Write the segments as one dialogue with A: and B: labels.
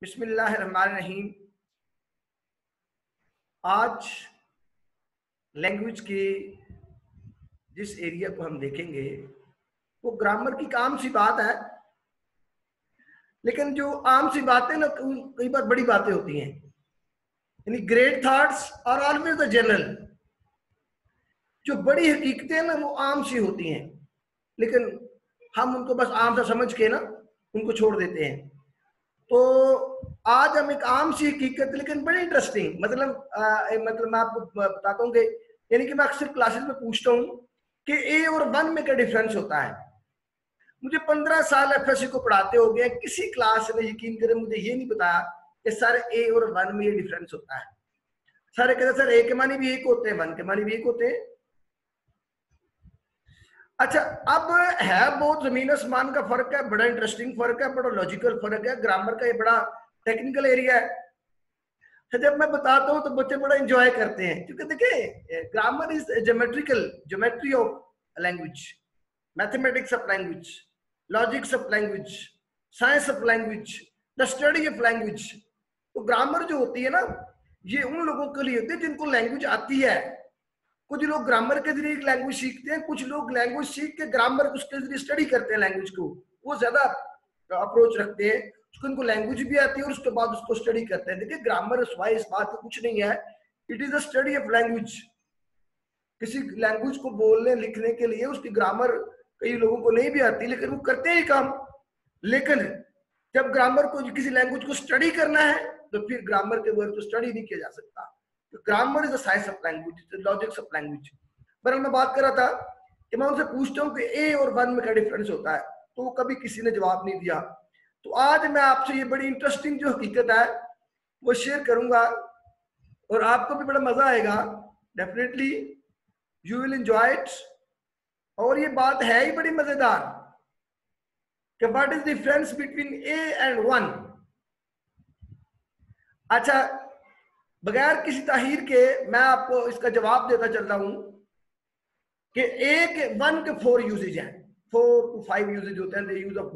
A: बिस्मिल्लाहिर्रहमानिर्रहीम। आज लैंग्वेज के जिस एरिया को हम देखेंगे वो ग्रामर की आम सी बात है, लेकिन जो आम सी बातें ना कई बार बड़ी बातें होती हैं। यानी ग्रेट थॉट्स और ऑलवेज द जनरल, जो बड़ी हकीकतें ना वो आम सी होती हैं, लेकिन हम उनको बस आम सा समझ के ना उनको छोड़ देते हैं। तो आज हम एक आम सी हकीकत लेकिन बड़ी इंटरेस्टिंग, मतलब मैं आपको बताता हूँ कि यानी कि मैं अक्सर क्लासेस में पूछता हूँ कि ए और वन में क्या डिफरेंस होता है। मुझे 15 साल एफएससी को पढ़ाते हो गए, किसी क्लास ने यकीन करें मुझे ये नहीं बताया कि सर ए और वन में ये डिफरेंस होता है। सारे कहते सर ए के मानी भी एक होते हैं, वन के मानी भी एक होते हैं। अच्छा, अब है बहुत जमीन आसमान का फर्क है, बड़ा इंटरेस्टिंग फर्क है, बड़ा लॉजिकल फर्क है। ग्रामर का ये बड़ा टेक्निकल एरिया है। तो जब मैं बताता हूँ तो बच्चे बड़ा एंजॉय करते हैं, क्योंकि देखिए grammar is geometry of language, mathematics of language, logics of language, science of language, the study of language. तो ग्रामर जो होती है ना, ये उन लोगों के लिए होती है जिनको लैंग्वेज आती है। कुछ लोग ग्रामर के जरिए लैंग्वेज सीखते हैं, कुछ लोग लैंग्वेज सीख के ग्रामर उसके जरिए स्टडी करते हैं लैंग्वेज को, वो ज्यादा अप्रोच रखते हैं। उनको लैंग्वेज भी आती है और उसके बाद उसको स्टडी करते हैं। देखिए ग्रामर स्वाय इस बात का कुछ नहीं है, it is a study of language. किसी लैंग्वेज को बोलने लिखने के लिए उसकी ग्रामर कई लोगों को नहीं भी आती, लेकिन वो करते ही काम। लेकिन जब ग्रामर को किसी लैंग्वेज को स्टडी करना है तो फिर ग्रामर के वर्ड को स्टडी नहीं किया जा सकता। Grammar is the science of language, logics of language. पर मैं बात कर रहा था कि मैं उनसे पूछता हूँ कि ए और वन में क्या डिफरेंस होता है, तो वो कभी किसी ने जवाब नहीं दिया। तो आज मैं आपसे ये बड़ी इंटरेस्टिंग जो हकीकत है वो शेयर करूंगा और आपको भी बड़ा मजा आएगा। Definitely you will enjoy it. और ये बात है ही बड़ी मजेदार कि what is difference between A and one. अच्छा, बगैर किसी ताहीर के मैं आपको इसका जवाब देता चल रहा हूं कि एक वन के 4 यूजेज हैं, 4 to 5 यूजेज होते हैं। यूज ऑफ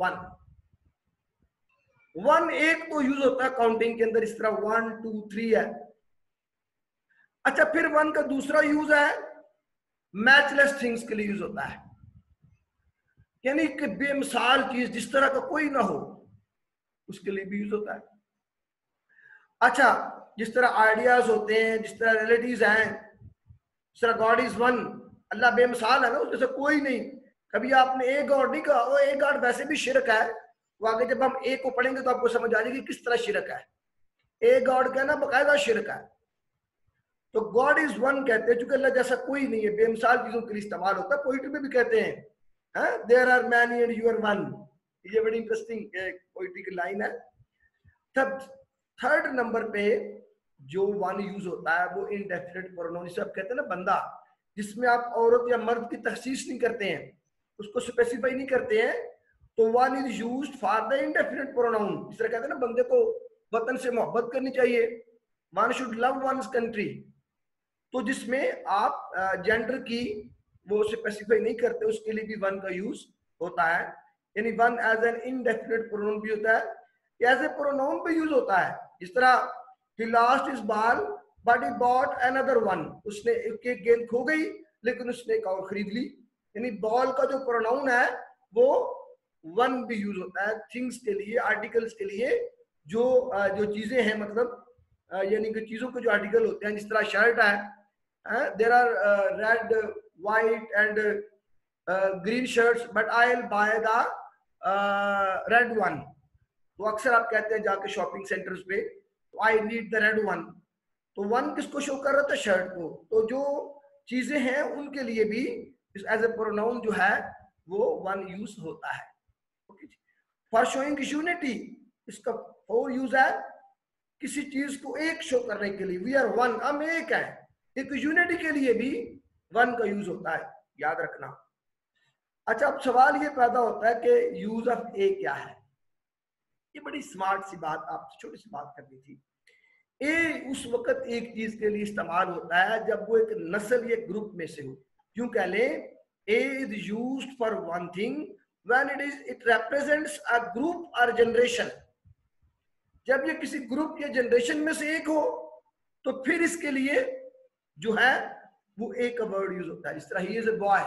A: वन एक तो यूज होता है काउंटिंग के अंदर, इस तरह 1 2 3 है। अच्छा, फिर वन का दूसरा यूज है मैचलेस थिंग्स के लिए यूज होता है, यानी कि बेमिसाल चीज जिस तरह का कोई ना हो उसके लिए भी यूज होता है। अच्छा, जिस तरह आइडियाज होते हैं, जिस तरह रिलेटिव्स हैं, जिस तरह गॉड इज वन, अल्लाह बेमिसाल है ना, उसके कोई नहीं। कभी आपने एक गॉड नहीं कहा, वो एक गॉड वैसे भी शिरक है। वो आगे जब हम एक को पढ़ेंगे तो आपको समझ आ जाएगी किस तरह शिरक है। एक गॉड कहना बकायदा शिरक है। तो गॉड इज वन कहते हैं, चूंकि अल्लाह जैसा कोई नहीं है, बेमिसाल चीजों के लिए इस्तेमाल होता है। पोइट्री में भी कहते हैं there are many and you are one. ये बड़ी इंटरेस्टिंग पोइट्री की लाइन है। तब थर्ड नंबर पे जो वन यूज होता है वो इनडेफिनिट प्रोनाउन, जिसे आप कहते हैं ना बंदा, जिसमें आप औरत या मर्द की तखसीस नहीं करते हैं, उसको स्पेसिफाई नहीं करते हैं, तो one is used for the indefinite pronoun. जिस तरह कहते हैं ना बंदे को वतन से मोहब्बत करनी चाहिए, one should love one's country. तो जिसमें आप जेंडर की वो स्पेसिफाई नहीं करते, उसके लिए भी वन का यूज होता है। यानी one as an indefinite pronoun भी होता है, एज ए प्रोनाउन भी यूज होता है। जिस तरह he lost his ball but he bought another one, उसने एक गेंद खो गई लेकिन उसने एक और खरीद ली। यानी बॉल का जो प्रोनाउन है वो वन भी यूज होता है थिंग्स के लिए, आर्टिकल्स के लिए, जो जो चीजें हैं, मतलब यानी कि चीजों के जो आर्टिकल होते हैं। जिस तरह शर्ट है, there are red white and green shirts but I will buy the red one. तो अक्सर आप कहते हैं जाके शॉपिंग सेंटर्स पे, I need the red one. तो वन किसको शो कर रहा था? शर्ट को। तो जो चीजें हैं उनके लिए भी एज ए प्रोनाउन जो है वो वन यूज होता है। ओके जी। फॉर शोइंग यूनिटी, इसका फोर यूज है किसी चीज को एक शो करने के लिए। वी आर वन, हम एक हैं। एक यूनिटी के लिए भी वन का यूज होता है, याद रखना। अच्छा, अब सवाल ये पैदा होता है कि यूज ऑफ ए क्या है। ये बड़ी स्मार्ट सी बात, आपसे छोटी सी बात करनी थी। ए उस वक्त एक चीज के लिए इस्तेमाल होता है जब वो एक नस्ल या ग्रुप में से हो। यूं कह लें, a is used for one thing when it represents a group और जनरेशन। जब ये किसी ग्रुप या जनरेशन में से एक हो तो फिर इसके लिए जो है वो एक का वर्ड यूज होता है। इस तरह he is a boy,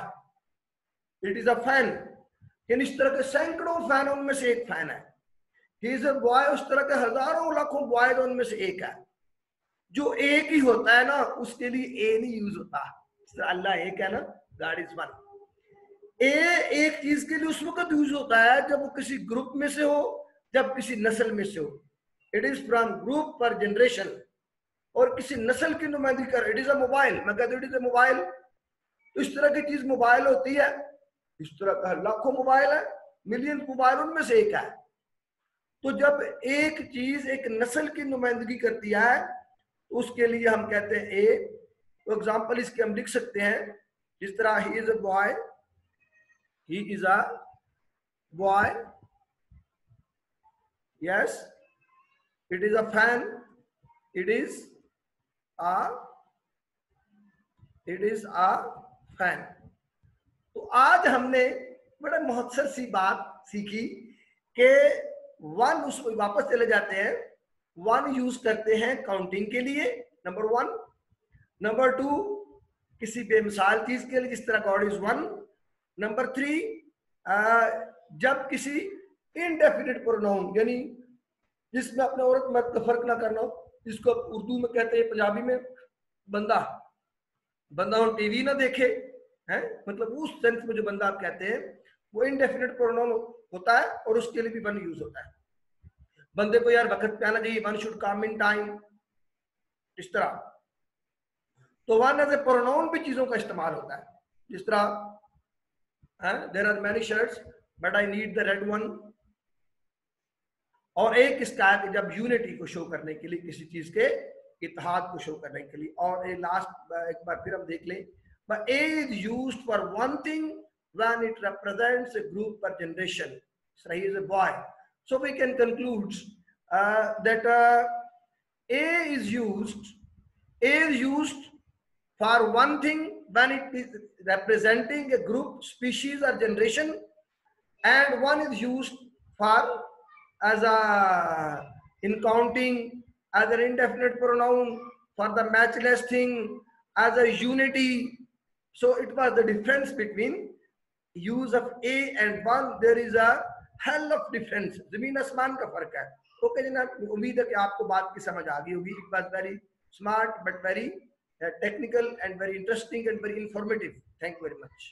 A: it is a fan, यानी इस तरह के सैकड़ों फैन उनमें से एक फैन है। ही इज ए बॉय, उस तरह के हजारों लाखों बॉय उनमें से एक है। जो एक ही होता है ना उसके लिए ए नहीं यूज होता। अल्लाह एक है ना, गॉड इज वन। ए एक चीज के लिए उस वक्त यूज होता है जब वो किसी ग्रुप में से हो, जब किसी नस्ल में से हो। इट इज फ्रॉम ग्रुप पर जनरेशन, और किसी नस्ल की नुमाइंदगी कर। इट इज अ मोबाइल, मैं कहता हूँ इट इज अ मोबाइल, तो इस तरह की चीज मोबाइल होती है। इस तरह का लाखों मोबाइल है, मिलियन मोबाइल उनमें से एक है। तो जब एक चीज एक नस्ल की नुमाइंदगी करती है तो उसके लिए हम कहते हैं ए। तो एग्जाम्पल इसके हम लिख सकते हैं जिस तरह he is a boy, he is a boy, yes, it is a fan, it is a fan। तो आज हमने बड़ा मुहत्सर सी बात सीखी कि वन, उसको वापस चले जाते हैं, वन यूज करते हैं काउंटिंग के लिए, नंबर वन। नंबर टू, किसी बेमिसाल चीज के लिए जिस तरह God is one. Number three, जब किसी इनडेफिनिट प्रोनाउन यानी जिसमें अपने औरत मर्द का फर्क ना करना हो, जिसको उर्दू में कहते हैं, पंजाबी में बंदा, बंदा हम टीवी ना देखे हैं, मतलब उस सेंस में जो बंदा आप कहते हैं वो इनडेफिनिट प्रोनाउन होता है और उसके लिए भी वन यूज होता है। बंदे को यार वक्त पे आना चाहिए, one should come in time, इस तरह। तो वन एज ए प्रोनाउन भी चीजों का इस्तेमाल होता है, जिस तरह there are many shirts but I need the red one. और एक इसका है कि जब यूनिटी को शो करने के लिए, किसी चीज के इत्तेहाद को शो करने के लिए। और ये लास्ट एक बार फिर हम देख लें, but A is used for one thing when it represents a group or generation. So he is a boy. So we can conclude that A is used for one thing when it is representing a group, species or generation, and one is used for as a in counting as an indefinite pronoun, for the matchless thing as a unity. So it was the difference between use of A and one. There is a hell of difference, जमीन आसमान का फर्क है। Okay जनाब, उम्मीद है कि आपको बात की समझ आ गई होगी। It was very smart but very technical and very interesting and very informative. Thank you very much.